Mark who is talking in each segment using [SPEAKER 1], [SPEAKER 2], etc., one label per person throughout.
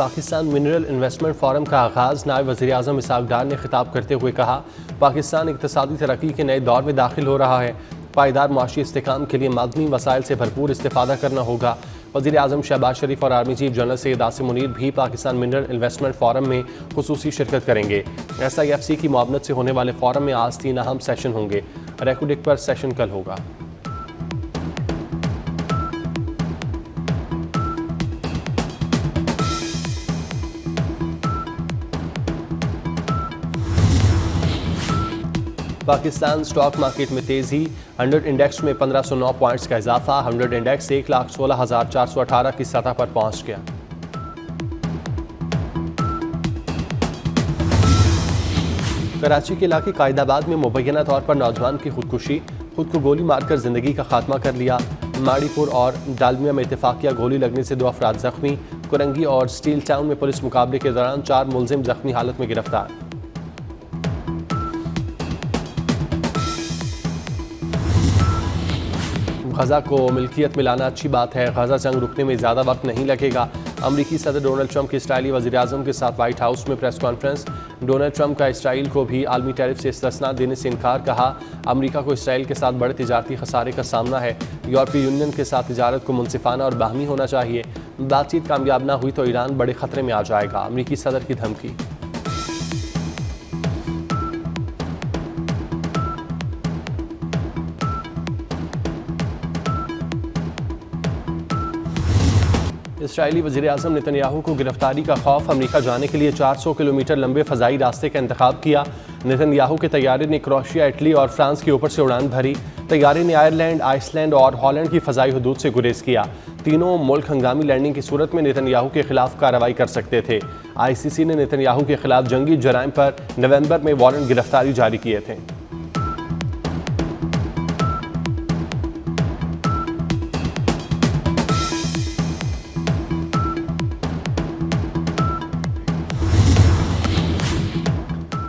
[SPEAKER 1] Pakistan mineral investment forum का आगाज़। नायब वज़ीर आज़म इसहाक़ डार ने खिताब करते हुए कहा, पाकिस्तान इक़्तिसादी तरक्की के नए दौर में दाखिल हो रहा है। पायदार मुआशी इस्तेहकाम के लिए मादनी वसाइल से भरपूर इस्तेफ़ादा करना होगा। वज़ीर आज़म शहबाज शरीफ और army chief general Syed Asim Munir भी पाकिस्तान मिनरल इन्वेस्टमेंट फोरम में खुसूसी शिरकत करेंगे। SIFC की मुआवनत से होने वाले फोरम में आज 3 अहम सेशन होंगे। रेकुडिक पर सेशन कल होगा। पाकिस्तान स्टॉक मार्केट में तेजी। 100 इंडेक्स में 1509 पॉइंट्स का इजाफा। 100 इंडेक्स 1,16,418 की सतह पर पहुंच गया। कराची के इलाके कायदाबाद में मुबैना तौर पर नौजवान की खुदकुशी। खुद को गोली मारकर जिंदगी का खात्मा कर लिया। माड़ीपुर और डालमिया में इत्तेफाकिया गोली लगने से 2 अफराद जख्मी। कुरंगी और स्टील टाउन में पुलिस मुकाबले के दौरान 4 मुलजिम जख्मी हालत में गिरफ्तार। गजा को मिल्कियत में लाना अच्छी बात है। गजा जंग रुकने में ज़्यादा वक्त नहीं लगेगा। अमरीकी सदर डोनाल्ड ट्रंप के इसराइली वज़ीर आज़म के साथ व्हाइट हाउस में प्रेस कॉन्फ्रेंस। डोनाल्ड ट्रंप का इसराइल को भी आलमी टैरिफ से इस्तिस्ना देने से इनकार। कहा, अमरीका को इसराइल के साथ बड़े तिजारती खसारे का सामना है। यूरोपीय यूनियन के साथ तिजारत को मुनसिफाना और बाहमी होना चाहिए। बातचीत कामयाब ना हुई तो ईरान बड़े खतरे में आ जाएगा। अमरीकी सदर की धमकी। इसराइली वज़ीर आज़म नेतन्याहू को गिरफ्तारी का खौफ। अमेरिका जाने के लिए 400 किलोमीटर लंबे फ़ज़ाई रास्ते का इंतखाब किया। नेतन्याहू के तैयारे ने क्रोएशिया, इटली और फ्रांस के ऊपर से उड़ान भरी। तैयारे ने आयरलैंड, आइसलैंड और हॉलैंड की फ़ज़ाई हदूद से गुरेज किया। तीनों मुल्क हंगामी लैंडिंग की सूरत में नेतन्याहू के खिलाफ कार्रवाई कर सकते थे। ICC ने नेतन्याहू के खिलाफ जंगी जराइम पर नवंबर में वारंट गिरफ्तारी जारी किए थे।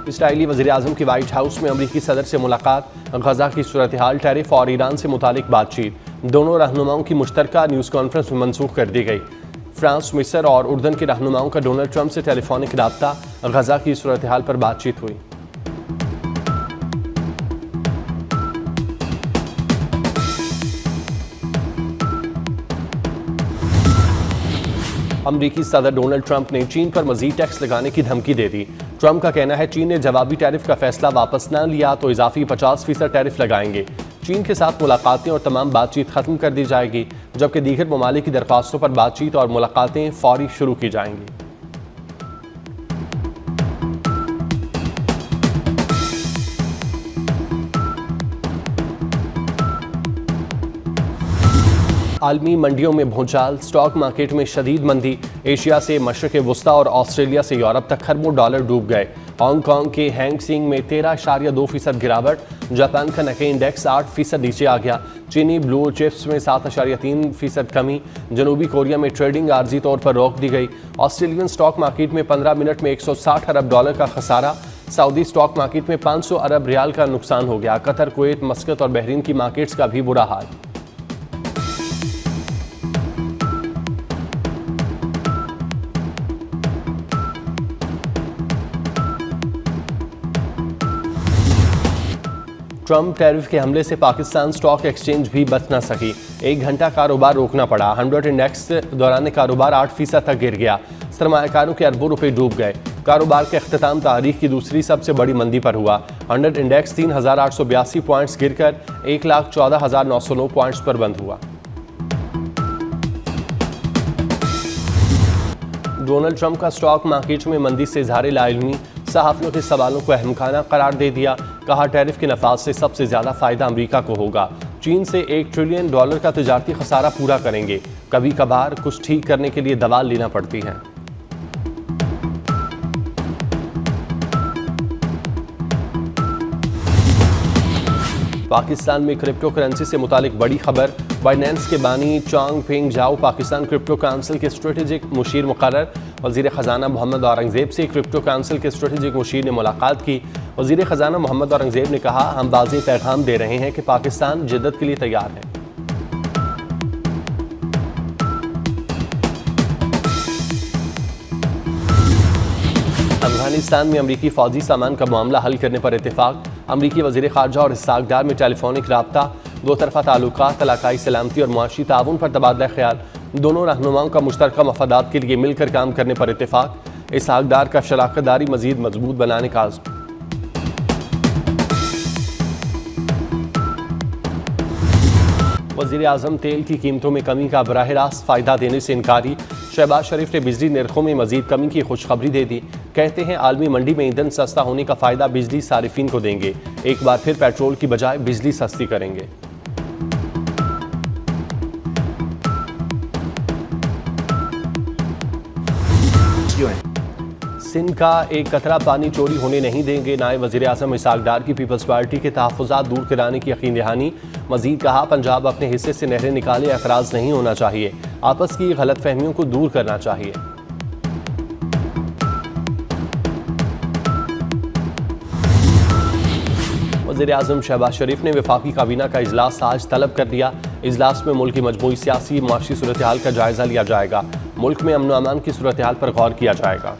[SPEAKER 1] इसराइली वज़ीर आज़म की व्हाइट हाउस में अमरीकी सदर से मुलाकात। गजा की सूरत हाल, टैरिफ और ईरान से मुतालिक बातचीत। दोनों रहनुमाओं की मुश्तरका न्यूज़ कॉन्फ्रेंस में मनसूख कर दी गई। फ्रांस, मिस्र और उर्दन के रहनुमाओं का डोनाल्ड ट्रंप से टेलीफोनिक रब्ता। गजा की सूरत हाल पर बातचीत हुई। अमरीकी सदर डोनाल्ड ट्रंप ने चीन पर मजीद टैक्स लगाने की धमकी दे दी। ट्रंप का कहना है, चीन ने जवाबी टैरिफ का फैसला वापस न लिया तो इजाफी 50% टैरिफ लगाएंगे। चीन के साथ मुलाकातें और तमाम बातचीत खत्म कर दी जाएगी, जबकि दीगर ममालिक की दरख्वास्तों पर बातचीत और मुलाकातें फौरी शुरू की जाएंगी। आलमी मंडियों में भूचाल। स्टॉक मार्केट में शदीद मंदी। एशिया से मशरक़ वुस्ता और ऑस्ट्रेलिया से यूरोप तक खरबों डॉलर डूब गए। हांगकांग के हैंग सेंग में 13.2% गिरावट। जापान का निक्केई इंडेक्स 8% नीचे आ गया। चीनी ब्लू चिप्स में 7.3% कमी। जनूबी कोरिया में ट्रेडिंग आर्जी तौर पर रोक दी गई। ऑस्ट्रेलियन स्टॉक मार्केट में 15 मिनट में 160 अरब डॉलर का खसारा। सऊदी स्टॉक मार्केट में 500 अरब रियाल का नुकसान हो गया। कतर, कुवैत, मस्कत और बहरीन की मार्केट्स का भी बुरा हाल। ट्रंप टैरिफ के हमले से पाकिस्तान स्टॉक एक्सचेंज भी बच ना सकी। 1 घंटा कारोबार रोकना पड़ा। 100 इंडेक्स दौरान कारोबार 8% तक गिर गया। सरमायाकारों के अरबों रुपए डूब गए। कारोबार का अख्ताम तारीख की दूसरी सबसे बड़ी मंदी पर हुआ। 100 इंडेक्स 3,882 पॉइंट्स गिरकर 1,14,909 पॉइंट्स पर बंद हुआ। डोनाल्ड ट्रंप का स्टॉक मार्केट में मंदी से इज़हार लाइल्मी। सहाफ़ियों के सवालों को अहमखाना करार दे दिया। कहा, टैरिफ के नफाज से सबसे ज़्यादा फ़ायदा अमरीका को होगा। चीन से $1 ट्रिलियन का तिजारती खसारा पूरा करेंगे। कभी कभार कुछ ठीक करने के लिए दवा लेना पड़ती है। पाकिस्तान में क्रिप्टो करेंसी से मुतालिक बड़ी खबर। बाइनेंस के बानी चांगफेंग जाओ पाकिस्तान क्रिप्टो काउंसिल के स्ट्रेटेजिक मुशीर मुकर्रर। वज़ीर ख़जाना मोहम्मद औरंगज़ेब से क्रिप्टो काउंसिल के स्ट्रेटेजिक मुशीर ने मुलाकात की। वज़ीर ख़जाना मोहम्मद औरंगज़ेब ने कहा, हम वाज़ेह पैगाम दे रहे हैं कि पाकिस्तान जिद्दत के लिए तैयार है। अफगानिस्तान में अमरीकी फौजी सामान का मामला हल करने पर इत्तेफाक। अमरीकी वज़ीर ख़ारजा और इसहाक डार में टेलीफोनिक राब्ता, दो तरफ़ा ताल्लुकात, इलाकाई सलामती और मुआशी ताउन पर तबादला ख्याल। दोनों रहनुमाओं का मुश्तरका मफादात के लिए मिलकर काम करने पर इत्तेफाक। इसहाक डार का शराकत दारी मज़ीद मजबूत बनाने का आज़म। वज़ीर आज़म तेल की कीमतों में कमी का बराह रास्त फ़ायदा देने से इनकारी। शहबाज शरीफ ने बिजली नरखों में मज़ीद कमी की खुशखबरी दे दी। कहते हैं आलमी मंडी में ईंधन सस्ता होने का फ़ायदा बिजली सारिफिन को देंगे। एक बार फिर पेट्रोल की बजाय बिजली सस्ती करेंगे। सिंध का एक कतरा पानी चोरी होने नहीं देंगे। नायब वज़ीर आज़म इसहाक डार की पीपल्स पार्टी के तहफ़्फ़ुज़ात दूर कराने की यकीन दहानी। मज़ीद कहा, पंजाब अपने हिस्से से नहरें निकाले, एतराज़ नहीं होना चाहिए, आपस की गलत फहमियों को दूर करना चाहिए। वज़ीर आज़म शहबाज शरीफ ने वफाकी काबीना का इजलास आज तलब कर दिया। इजलास में मुल्क की मजमूई सियासी मुआशी सूरत हाल का जायज़ा लिया जाएगा। मुल्क में अमन व अमान की सूरत हाल पर गौर किया जाएगा।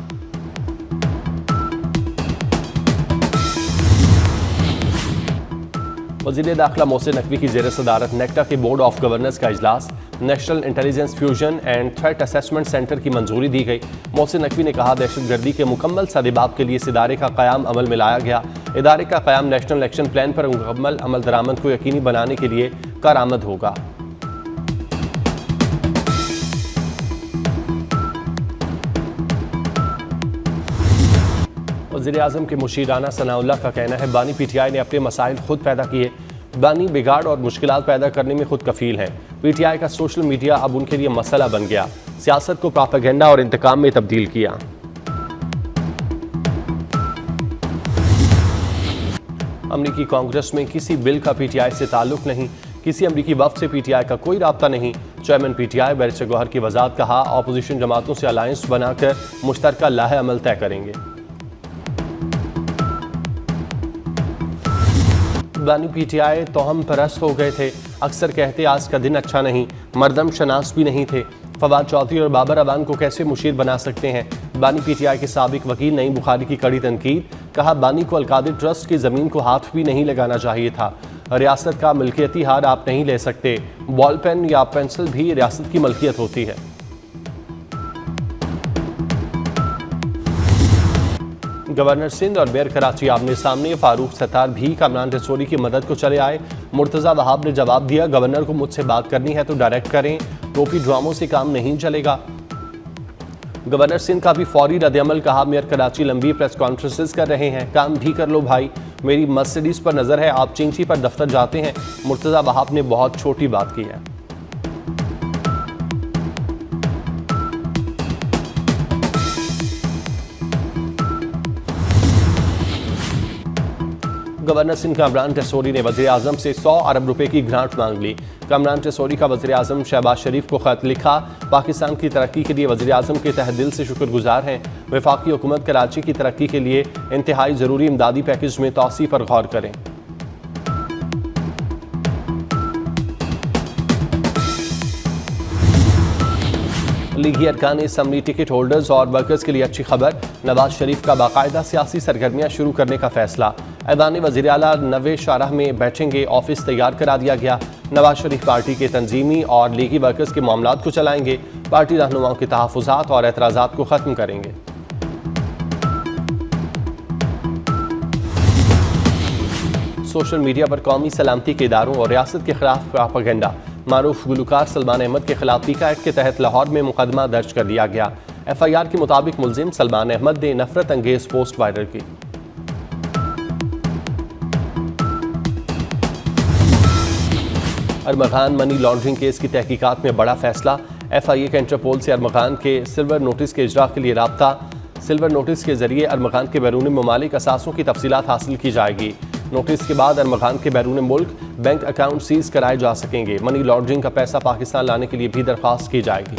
[SPEAKER 1] वज़ीर दाखिला मोहसिन नकवी की ज़ेर सदारत नेक्टा के बोर्ड ऑफ गवर्नर्स का इजलास। National intelligence fusion and threat assessment centre की मंजूरी दी गई। मोहसिन नकवी ने कहा, दहशतगर्दी के मुकम्मल सदेबाब के लिए इस इदारे का क़याम अमल में लाया गया। इदारे का क़याम नेशनल एक्शन प्लान पर मुकम्मल अमल दरामद को यकीनी बनाने के लिए कारआमद होगा। वज़ीर आज़म के मुशीराना सनाउल्लाह का कहना है, बानी पीटीआई ने अपने मसाइल खुद पैदा किए। बानी बिगाड़ और मुश्किलात पैदा करने में खुद कफील हैं। पीटीआई का सोशल मीडिया अब उनके लिए मसला बन गया, सियासत को प्रोपेगेंडा और इंतकाम में तब्दील किया। अमरीकी कांग्रेस में किसी बिल का पीटीआई से ताल्लुक नहीं, किसी अमरीकी वफ़द से पीटीआई का कोई राब्ता नहीं। चेयरमैन पीटीआई बैरिस्टर गौहर की वजाहत। कहा, ऑपोजिशन जमातों से अलायंस बनाकर मुश्तरका लाहे अमल तय करेंगे। बानी पीटीआई तोहम परस्त हो गए थे। अक्सर कहते आज का दिन अच्छा नहीं, मर्दम शनास भी नहीं थे। फवाद चौधरी और बाबर अवान को कैसे मुशीर बना सकते हैं। बानी पीटीआई के साबिक वकील नईम बुखारी की कड़ी तनकीद। कहा, बानी को अलकादिर ट्रस्ट की ज़मीन को हाथ भी नहीं लगाना चाहिए था। रियासत का मिल्कियती हार आप नहीं ले सकते। बॉल पेन या पेंसिल भी रियासत की मलकियत होती है। गवर्नर सिंध और मेयर कराची आमने सामने। फारूक सत्तार भी कामरान रसूली की मदद को चले आए। मुर्तज़ा वहाब ने जवाब दिया, गवर्नर को मुझसे बात करनी है तो डायरेक्ट करें, टोपी ड्रामों से काम नहीं चलेगा। गवर्नर सिंध का भी फौरी रद्दअमल। कहा, मेयर कराची लंबी प्रेस कॉन्फ्रेंसेस कर रहे हैं, काम भी कर लो भाई, मेरी मर्सिडीज पर नजर है, आप चिंची पर दफ्तर जाते हैं। मुर्तज़ा वहाब ने बहुत छोटी बात की है। गवर्नर सिंध कामरान रसूली ने वज़ीर आज़म से 100 अरब रुपए की ग्रांट मांग ली। कामरान रसूली का वज़ीर आज़म शहबाज शरीफ को खत लिखा। पाकिस्तान की तरक्की के लिए वज़ीर आज़म के तहे दिल से शुक्रगुजार हैं। वफाकी हुकूमत कराची की तरक्की के लिए इंतहाई ज़रूरी इमदादी पैकेज में तौसी पर गौर करें। लीगी अरकान असम्बली टिकट होल्डर्स और वर्कर्स के लिए अच्छी खबर। नवाज शरीफ का बाकायदा सियासी सरगर्मियाँ शुरू करने का फैसला। ऐवान वज़ीर आला 90 शाहराह में बैठेंगे, ऑफिस तैयार करा दिया गया। नवाज शरीफ पार्टी के तंजीमी और लीगी वर्कर्स के मामलात को चलाएंगे। पार्टी रहनुमाओं के तहफ़्फ़ुज़ात और एतराज़ात को ख़त्म करेंगे। सोशल मीडिया पर कौमी सलामती के इदारों और रियासत के खिलाफ प्रोपेगेंडा। मारूफ गुलकार सलमान अहमद के खिलाफ टीका एक्ट के तहत लाहौर में मुकदमा दर्ज कर दिया गया। FIR के मुताबिक मुलजिम सलमान अहमद ने नफरत अंगेज पोस्ट वायरल की। अरमगान मनी लॉन्ड्रिंग केस की तहकीकात में बड़ा फैसला। FIA का इंटरपोल से अरमगान के सिल्वर नोटिस के इजरा के लिए राब्ता। सिल्वर नोटिस के जरिए अरमगान के बैरून ममालिक असासों की तफसीलात हासिल की जाएगी। नोटिस के बाद अरमगान के बैरून मुल्क बैंक अकाउंट सीज कराए जा सकेंगे। मनी लॉन्ड्रिंग का पैसा पाकिस्तान लाने के लिए भी दरख्वास्त की जाएगी।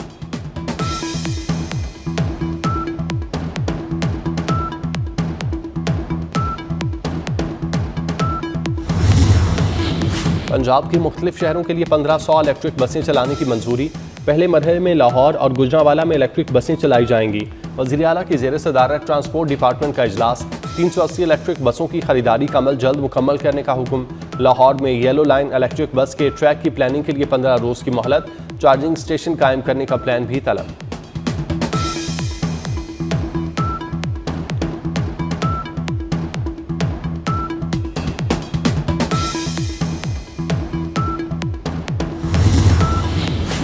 [SPEAKER 1] पंजाब की मुख्तलिफ शहरों के लिए 1500 इलेक्ट्रिक बसें चलाने की मंजूरी। पहले मरहले में लाहौर और गुजरांवाला में इलेक्ट्रिक बसें चलाई जाएंगी। वज़ीर आला की ज़ेर सदारत ट्रांसपोर्ट डिपार्टमेंट का इजलास। 380 इलेक्ट्रिक बसों की खरीदारी का अमल जल्द मुकम्मल करने का हुक्म। लाहौर में येलो लाइन इलेक्ट्रिक बस के ट्रैक की प्लानिंग के लिए 15 रोज़ की मोहलत। चार्जिंग स्टेशन कायम करने का प्लान भी तलब।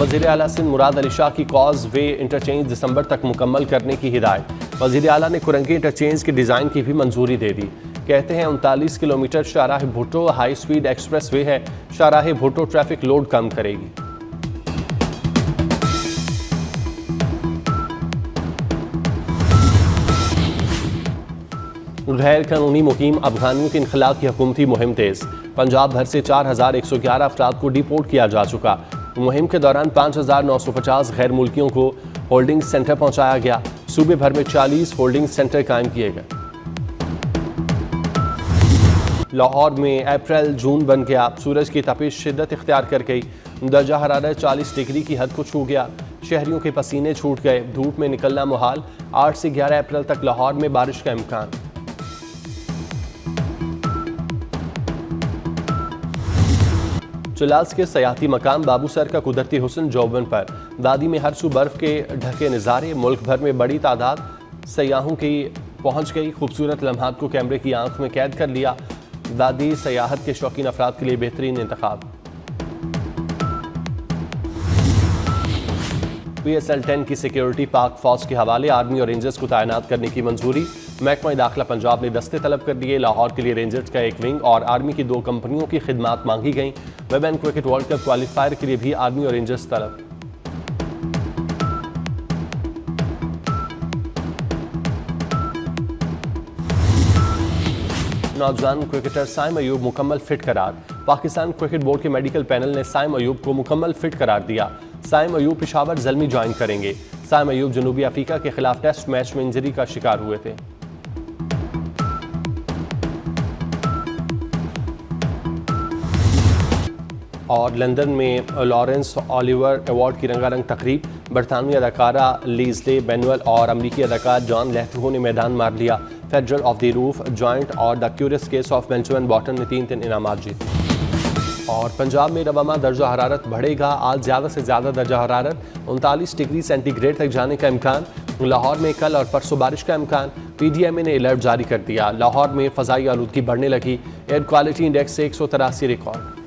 [SPEAKER 1] वज़ीर आला सिंध मुराद अली शाह की कॉज वे इंटरचेंज दिसंबर तक मुकम्मल करने की हिदायत। वज़ीर आला ने कुरंगी इंटरचेंज के डिज़ाइन की भी मंजूरी दे दी। कहते हैं 39 kilometre Shahrah Bhutto high speed expressway है। शाहराह भुट्टो ट्रैफिक लोड कम करेगी। गैर कानूनी मुकीम अफगानियों के इनखला की हुकूमती मुहिम तेज। पंजाब भर से 4111 अफराद को डिपोर्ट किया जा चुका। मुहिम के दौरान 5950 गैर मुल्कियों को होल्डिंग सेंटर पहुंचाया गया। सूबे भर में 40 होल्डिंग सेंटर कायम किए गए। लाहौर में अप्रैल जून बन गया। सूरज की तपिश शिद्दत इख्तियार कर गई। दर्जा हरारत 40 डिग्री की हद को छू गया। शहरियों के पसीने छूट गए। धूप में निकलना मुहाल। 8 से 11 अप्रैल तक लाहौर में बारिश का इम्कान। चलास के सयाती मकाम बाबूसर का कुदरती हुस्न जौबन पर। दादी में हर सू बर्फ के ढके नज़ारे। मुल्क भर में बड़ी तादाद सयाहों की पहुंच गई। खूबसूरत लम्हात को कैमरे की आंख में कैद कर लिया। दादी सयाहत के शौकीन अफराद के लिए बेहतरीन इंतखाब। PSL 10 की सिक्योरिटी पाक फौज के हवाले। आर्मी और रेंजर्स को तैनात करने की मंजूरी। महकमा दाखिला पंजाब ने दस्ते तलब कर दिए। लाहौर के लिए रेंजर्स का एक विंग और आर्मी की 2 कंपनियों की खिदमात मांगी गई। Women cricket world cup qualifier के लिए भी आर्मी और रेंजर्स तलब। नौजवान क्रिकेटर साइम अयूब मुकम्मल फिट करार। पाकिस्तान क्रिकेट बोर्ड के मेडिकल पैनल ने साइम अयूब को मुकम्मल फिट करार दिया। साइम अयूब पेशावर ज़ल्मी ज्वाइन करेंगे। साइम अयूब जनूबी अफ्रीका के खिलाफ टेस्ट मैच में इंजरी का शिकार हुए थे। और लंदन में लॉरेंस ओलिवर अवार्ड की रंगारंग तकरीब। बरतानवी अदाकारा लीज़ले बेनुअल और अमरीकी अदाकार जॉन लेथुहो ने मैदान मार लिया। Fiddler of the roof, joint और the curious case of Benjamin Button ने 3 इनामात जीते। और पंजाब में रवामा दर्जा हरारत बढ़ेगा। आज ज़्यादा से ज़्यादा दर्जा हरारत 39 डिग्री सेंटीग्रेड तक जाने का इम्कान। लाहौर में कल और परसों बारिश का इम्कान। PDMA ने अलर्ट जारी कर दिया। लाहौर में फ़ज़ाई आलूदगी बढ़ने लगी। एयर क्वालिटी इंडेक्स से 183 रिकॉर्ड।